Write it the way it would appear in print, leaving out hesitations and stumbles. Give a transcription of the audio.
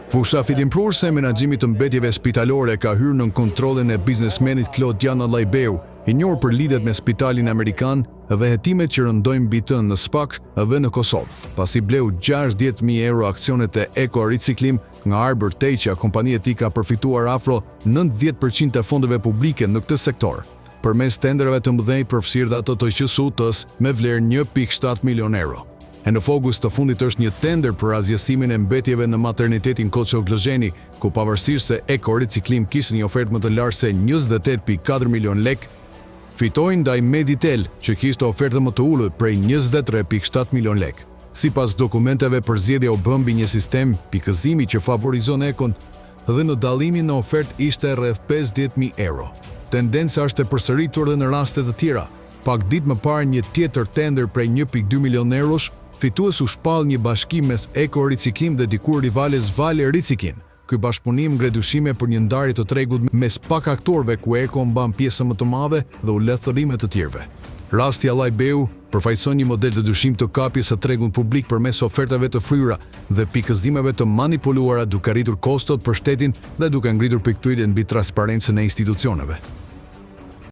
Fusha fitimprurse e menaxhimit të mbetjeve spitalore ka hyrë në kontrollin e biznesmenit Claudiano Laibeu, i njohur për lidhjet me spitalin amerikan dhe hetimet që rëndojnë mbi të në SPAK dhe në Kosovë, pasi bleu 60.000 euro aksionet e Eco Riciklim nga Arbor Teqja, kompania e tij ka përfituar afro 90% e fondeve publike në këtë sektor, përmes tenderave të mëdhenj përfshirë dhe ato të QSUT-s me vlerë 1.7 milion euro. E në fokus të fundit është një tender për azjesimin e mbetjeve në maternitetin Koço Glozheni, ku pavarësisht se Eco Riciklim kishte një ofertë më të lartë se 28.4 milion lek, fitoi ndaj Meditel, që kishte ofertë më të ulët prej 23.7 milion lek. Sipas dokumenteve, përzgjedhja u bë mbi një sistem pikëzimi që favorizon Econ dhe në dallimin në ofertë ishte rreth 50.000 euro. Tendenca është e përsëritur edhe në raste të tjera. Pak ditë më parë një tjetër tender prej 1.2 milion eurosh, fitues u shpall një bashkim mes Eco Riciklim dhe dikur rivales Vale Ricikin. Ky bashkëpunim ngre dyshime për një ndarje të tregut mes pak aktorëve ku Eco mban pjesë më të madhe dhe u lë thërrime të tjerëve. Rasti Laibeu përfaqëson një model të dyshim të kapjes së tregut publik përmes ofertave të fryera dhe pikëzimeve të manipuluara, duke rritur kostot për shtetin dhe duke ngritur pikëturin mbi transparencën e institucioneve.